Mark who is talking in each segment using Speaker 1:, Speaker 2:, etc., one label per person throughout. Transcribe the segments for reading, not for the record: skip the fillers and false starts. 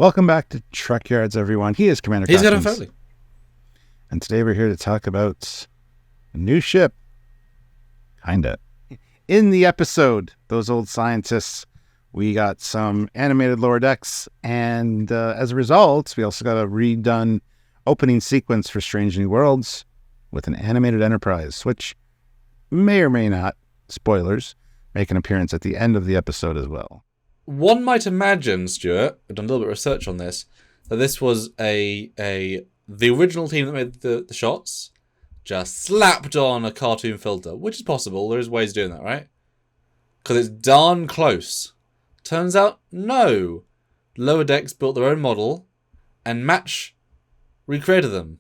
Speaker 1: Welcome back to Trekyards, everyone. He is Commander
Speaker 2: He's
Speaker 1: Cochins.
Speaker 2: Foley.
Speaker 1: And today we're here to talk about a new ship. Kinda. In the episode, those old scientists, we got some animated lower decks, and as a result, we also got a redone opening sequence for Strange New Worlds with an animated Enterprise, which may or may not, spoilers, make an appearance at the end of the episode as well.
Speaker 2: One might imagine, Stuart, I've done a little bit of research on this, that this was the original team that made the shots just slapped on a cartoon filter, which is possible. There is ways of doing that, right? Because it's darn close. Turns out, no. Lower Decks built their own model and Match recreated them.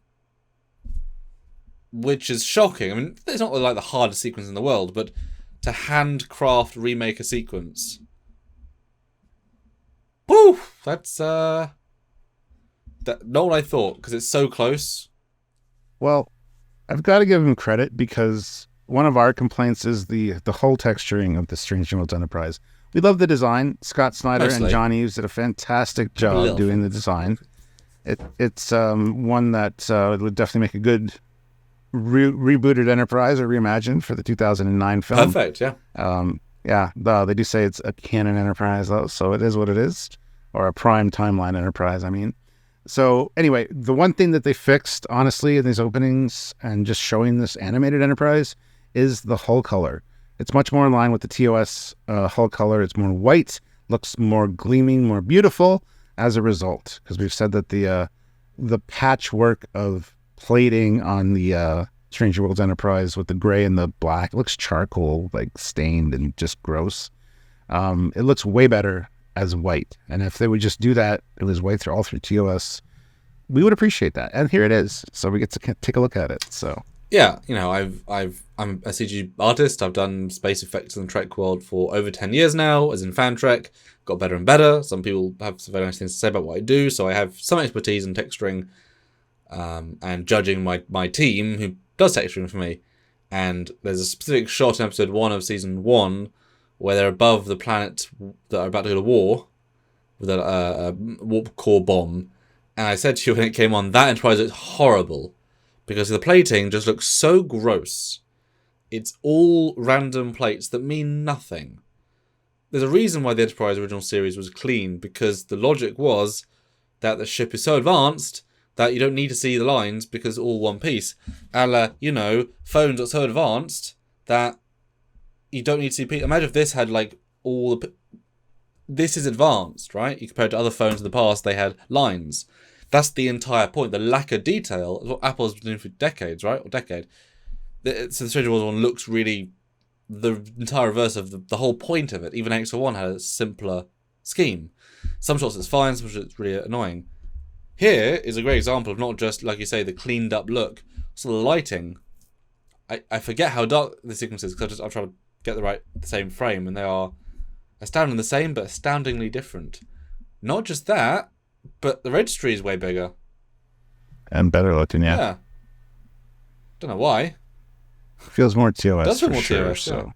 Speaker 2: Which is shocking. I mean, it's not like the hardest sequence in the world, but to handcraft remake a sequence... Woo! That's not what I thought, because it's so close.
Speaker 1: Well, I've got to give him credit, because one of our complaints is the hull texturing of the Strange New Worlds Enterprise. We love the design. Scott Snyder and John Eves did a fantastic job doing the design. It's one that would definitely make a good rebooted Enterprise or reimagined for the 2009 film.
Speaker 2: Perfect, yeah.
Speaker 1: Yeah, they do say it's a canon Enterprise, though, so it is what it is. Or a prime timeline Enterprise, I mean. So, anyway, the one thing that they fixed, honestly, in these openings and just showing this animated Enterprise is the hull color. It's much more in line with the TOS hull color. It's more white, looks more gleaming, more beautiful as a result. Because we've said that the patchwork of plating on the Strange New Worlds Enterprise with the gray and the black, it looks charcoal, like stained and just gross. It looks way better as white. And if they would just do that, it was white all through TOS, we would appreciate that. And here it is. So we get to take a look at it. So
Speaker 2: yeah, you know, I'm a CG artist. I've done space effects in the Trek world for over 10 years now, as in fan Trek. Got better and better. Some people have some very nice things to say about what I do, so I have some expertise in texturing and judging my team who does texturing for me. And there's a specific shot in episode 1 of season 1 where they're above the planet that are about to go to war with a warp core bomb. And I said to you when it came on, that Enterprise looks horrible because the plating just looks so gross. It's all random plates that mean nothing. There's a reason why the Enterprise original series was clean, because the logic was that the ship is so advanced that you don't need to see the lines because it's all one piece. Phones are so advanced that you don't need to see... Imagine if this had, like, all the... This is advanced, right? You compare it to other phones in the past, they had lines. That's the entire point. The lack of detail is what Apple has been doing for decades, right? Or decade. So the Strange New Worlds one looks really the entire reverse of the whole point of it. Even X01 had a simpler scheme. Some shots it's fine, some shots it's really annoying. Here is a great example of not just, like you say, the cleaned up look. So the lighting, I forget how dark the sequence is because I'm trying to get the same frame, and they are astoundingly the same but astoundingly different. Not just that, but the registry is way bigger
Speaker 1: and better looking. Yeah.
Speaker 2: Don't know why.
Speaker 1: Feels more TOS.
Speaker 2: Does feel more
Speaker 1: sure,
Speaker 2: TOS.
Speaker 1: So.
Speaker 2: Yeah.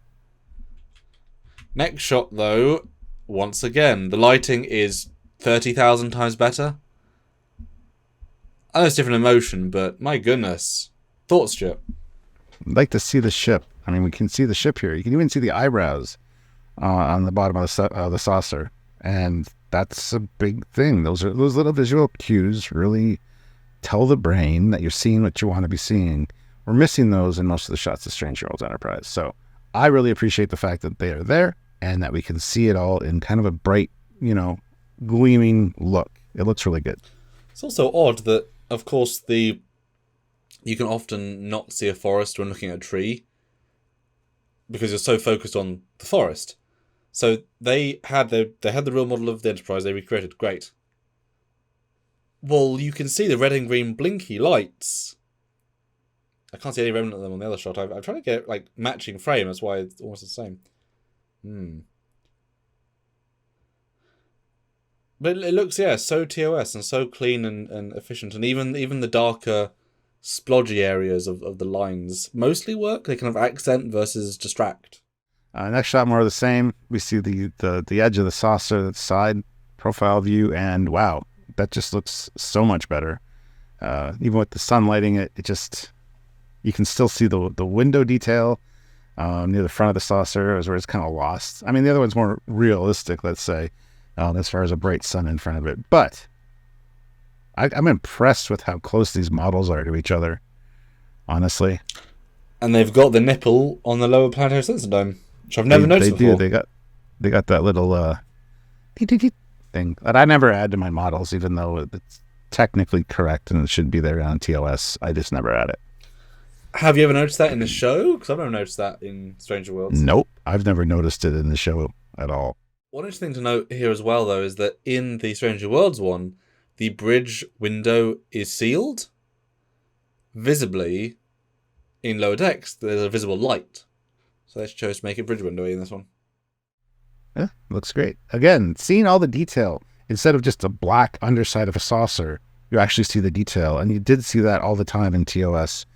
Speaker 2: Next shot though, once again, the lighting is 30,000 times better. I know it's different emotion, but my goodness. Thoughts, Stuart?
Speaker 1: I'd like to see the ship. I mean, we can see the ship here. You can even see the eyebrows on the bottom of the saucer. And that's a big thing. Those little visual cues really tell the brain that you're seeing what you want to be seeing. We're missing those in most of the shots of Strange New Worlds Enterprise. So I really appreciate the fact that they are there and that we can see it all in kind of a bright, gleaming look. It looks really good.
Speaker 2: It's also odd that, of course, you can often not see a forest when looking at a tree because you're so focused on the forest. So they had the real model of the Enterprise they recreated. Great. Well, you can see the red and green blinky lights. I can't see any remnant of them on the other shot. I'm trying to get matching frame. That's why it's almost the same. But it looks, so TOS and so clean and efficient. And even the darker, splodgy areas of the lines mostly work. They kind of accent versus distract.
Speaker 1: Next shot, more of the same. We see the edge of the saucer, the side profile view, and wow, that just looks so much better. Even with the sun lighting it, you can still see the window detail near the front of the saucer, where it's kind of lost. I mean, the other one's more realistic, let's say, as far as a bright sun in front of it. But I'm impressed with how close these models are to each other, honestly.
Speaker 2: And they've got the nipple on the lower planetary sensor dome, which I've never noticed before.
Speaker 1: They do. They got that little thing that I never add to my models, even though it's technically correct and it should be there on TOS. I just never add it.
Speaker 2: Have you ever noticed that in the show? Because I've never noticed that in Stranger Worlds.
Speaker 1: Nope, I've never noticed it in the show at all.
Speaker 2: One interesting thing to note here as well, though, is that in the Stranger Worlds one, the bridge window is sealed. Visibly, in lower decks, there's a visible light. So they chose to make a bridge window in this one.
Speaker 1: Yeah, looks great. Again, seeing all the detail, instead of just a black underside of a saucer, you actually see the detail. And you did see that all the time in TOS.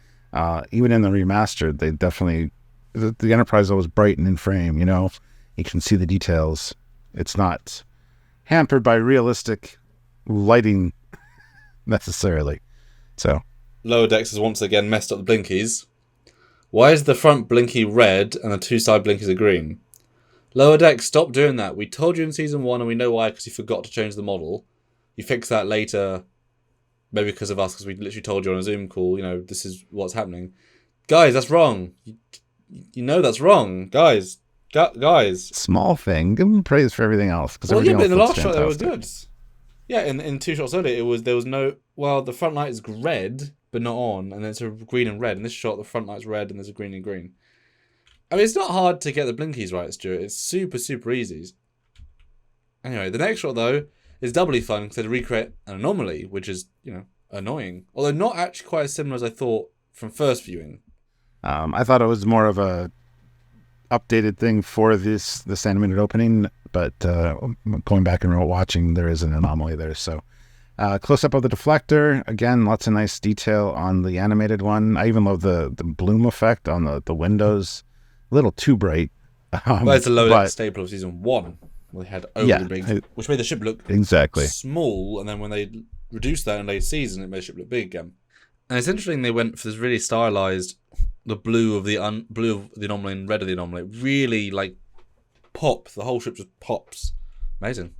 Speaker 1: Even in the remastered, they definitely... The Enterprise was bright and in frame, you know? You can see the details. It's not hampered by realistic lighting necessarily. So
Speaker 2: Lower decks has once again messed up the blinkies. Why is the front blinky red and the two side blinkies are green? Lower decks, stop doing that. We told you in season 1, and we know why, because you forgot to change the model. You fix that later, maybe because of us, because we literally told you on a Zoom call, this is what's happening. Guys, that's wrong. You know that's wrong. Guys.
Speaker 1: Small thing. Give them praise for everything else.
Speaker 2: But in the last shot, they were good. Yeah, in 2 shots earlier, there was no... Well, the front light is red, but not on, and it's a green and red. In this shot, the front light's red, and there's a green and green. I mean, it's not hard to get the blinkies right, Stuart. It's super, super easy. Anyway, the next shot, though, is doubly fun, because they recreate an anomaly, which is, annoying. Although not actually quite as similar as I thought from first viewing.
Speaker 1: I thought it was more of a updated thing for this animated opening, but going back and watching, there is an anomaly there. So close up of the deflector, again, lots of nice detail on the animated one. I even love the bloom effect on the windows. A little too bright.
Speaker 2: Well, it's a low staple of season 1. They had overly big, which made the ship look small, and then when they reduced that in late season, it made the ship look big again. And it's interesting they went for this really stylized, the blue of the anomaly and red of the anomaly. It really pop. The whole ship just pops. Amazing.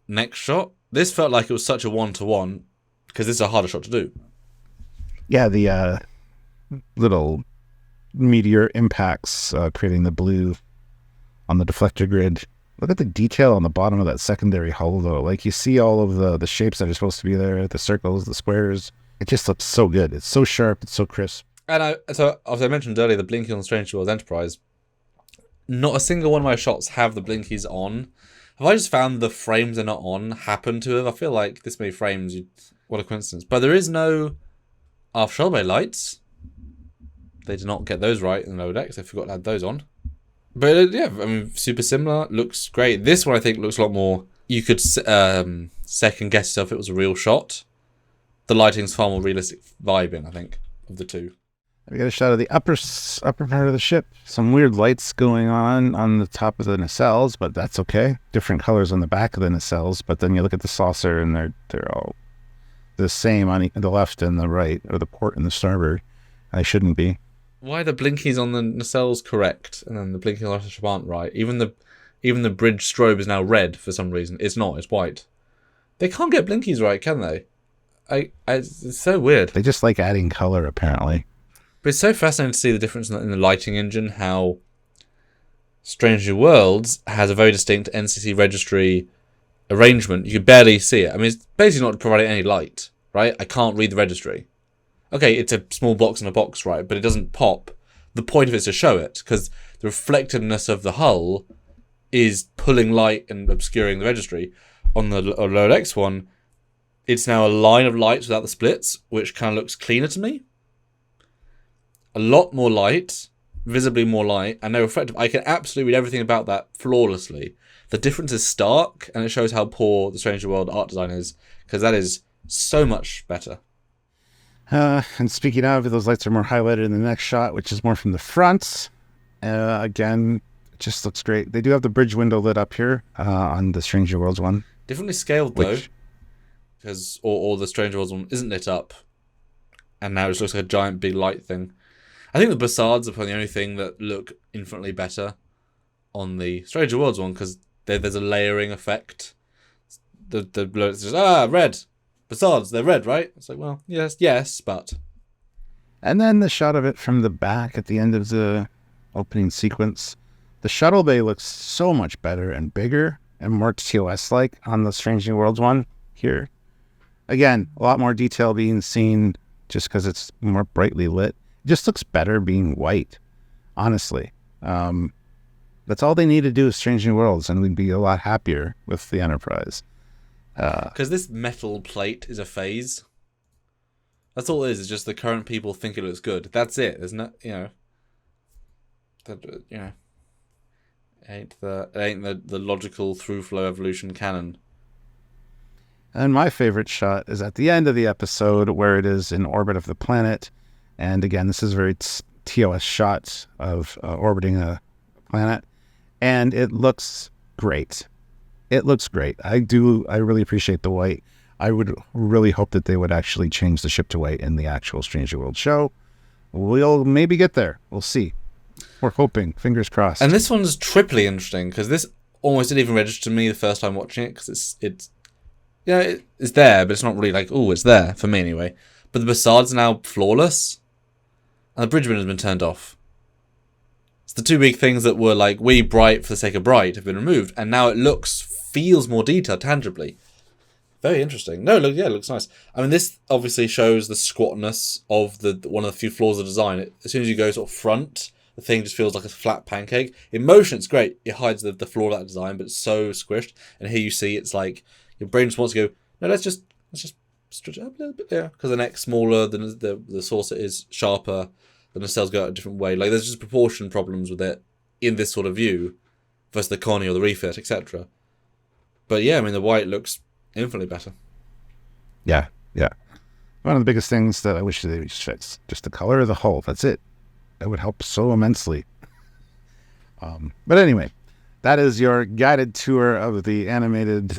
Speaker 2: Next shot. This felt like it was such a 1-to-1 because this is a harder shot to do.
Speaker 1: Yeah, the little meteor impacts creating the blue on the deflector grid. Look at the detail on the bottom of that secondary hull, though. You see all of the shapes that are supposed to be there, the circles, the squares. It just looks so good. It's so sharp. It's so crisp.
Speaker 2: And so, as I mentioned earlier, the blinking on the Strange Worlds Enterprise, not a single one of my shots have the blinkies on. Have I just found the frames are not on happen to have? I feel like this many frames, what a coincidence. But there is no aft Shuttle Bay lights. They did not get those right in the lower decks. They forgot to add those on. But super similar. Looks great. This one I think looks a lot more... You could second guess yourself if it was a real shot. The lighting's far more realistic vibing, I think, of the two.
Speaker 1: We got a shot of the upper part of the ship. Some weird lights going on the top of the nacelles, but that's okay. Different colors on the back of the nacelles, but then you look at the saucer and they're all the same on the left and the right, or the port and the starboard. They shouldn't be.
Speaker 2: Why are the blinkies on the nacelles correct and then the blinkies on the ship aren't right? Even the bridge strobe is now red for some reason. It's not. It's white. They can't get blinkies right, can they? It's so weird.
Speaker 1: They just like adding color, apparently.
Speaker 2: But it's so fascinating to see the difference in the lighting engine, how Strange New Worlds has a very distinct NCC registry arrangement. You could barely see it. I mean, it's basically not providing any light, right? I can't read the registry. Okay, it's a small box in a box, right? But it doesn't pop. The point of it is to show it, because the reflectiveness of the hull is pulling light and obscuring the registry. On the lower decks one, it's now a line of lights without the splits, which kind of looks cleaner to me. A lot more light, visibly more light, and no reflective. I can absolutely read everything about that flawlessly. The difference is stark, and it shows how poor the Stranger World art design is, because that is so much better.
Speaker 1: And speaking of, those lights are more highlighted in the next shot, which is more from the front. Again, it just looks great. They do have the bridge window lit up here on the Stranger Worlds one.
Speaker 2: Differently scaled, though. because or the Stranger Worlds one isn't lit up, and now it just looks like a giant big light thing. I think the Basards are probably the only thing that look infinitely better on the Stranger Worlds one, because there's a layering effect. The it's just red Basards, they're red, right? It's like, well, yes, but.
Speaker 1: And then the shot of it from the back at the end of the opening sequence. The Shuttle Bay looks so much better and bigger and more TOS-like on the Strange New Worlds one here. Again, a lot more detail being seen just because it's more brightly lit. It just looks better being white, honestly. That's all they need to do is Strange New Worlds, and we'd be a lot happier with the Enterprise.
Speaker 2: Because this metal plate is a phase. That's all it is. It's just the current people think it looks good. That's it. There's no, it ain't the logical through flow evolution canon.
Speaker 1: And my favorite shot is at the end of the episode where it is in orbit of the planet. And again, this is a very TOS shot of orbiting a planet. And it looks great. It looks great. I really appreciate the white. I would really hope that they would actually change the ship to white in the actual Strange New World show. We'll maybe get there. We'll see. We're hoping. Fingers crossed.
Speaker 2: And this one's triply interesting because this almost didn't even register to me the first time watching it, because it's there, but it's not really like, oh, it's there for me anyway. But the Basards are now flawless, and the bridge has been turned off. It's the two big things that were like really bright for the sake of bright have been removed, and now it feels more detailed tangibly. Very interesting. No, it looks nice. I mean, this obviously shows the squatness of one of the few flaws of design. As soon as you go sort of front, the thing just feels like a flat pancake. In motion, it's great. It hides the flaw of that design, but it's so squished. And here you see it's like your brain just wants to go, no, let's just stretch it up a little bit there, because the neck's smaller, the saucer is sharper, the nacelles go out a different way. Like, there's just proportion problems with it in this sort of view versus the Connie or the refit, etc. But yeah, I mean, the white looks infinitely better.
Speaker 1: Yeah. One of the biggest things that I wish they would fix, just the color of the hull. That's it. That would help so immensely. But anyway, that is your guided tour of the animated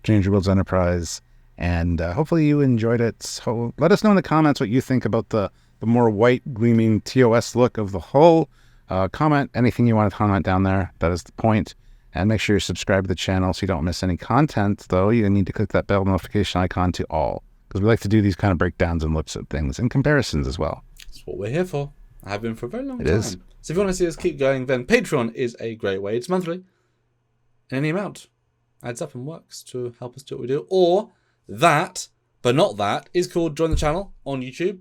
Speaker 1: Stranger Worlds Enterprise, and hopefully you enjoyed it. So let us know in the comments what you think about the more white gleaming TOS look of the hull. Comment anything you want to comment down there. That is the point. And make sure you subscribe to the channel so you don't miss any content, though. You need to click that bell notification icon to all, because we like to do these kind of breakdowns and looks at things and comparisons as well.
Speaker 2: That's what we're here for. I have been for a very long time.
Speaker 1: It is.
Speaker 2: So if you want to see us keep going, then Patreon is a great way. It's monthly. Any amount adds up and works to help us do what we do. Or that, but not that, is called Join the Channel on YouTube.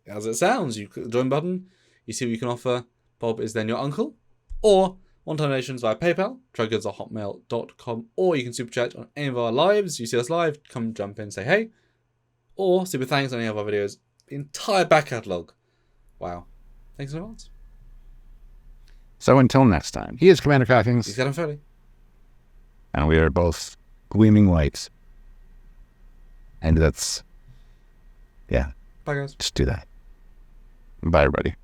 Speaker 2: As it sounds, you click the join button, you see what you can offer. Bob is then your uncle. Or one-time donations via PayPal, trekyards@hotmail.com, or you can super chat on any of our lives. You see us live, come jump in, say hey. Or super thanks on any of our videos. The entire back catalogue. Wow. Thanks so much.
Speaker 1: So until next time, he is Commander Cockings.
Speaker 2: He's Captain Foley.
Speaker 1: And we are both gleaming whites. And that's, yeah.
Speaker 2: Bye, guys.
Speaker 1: Just do that. Bye, everybody.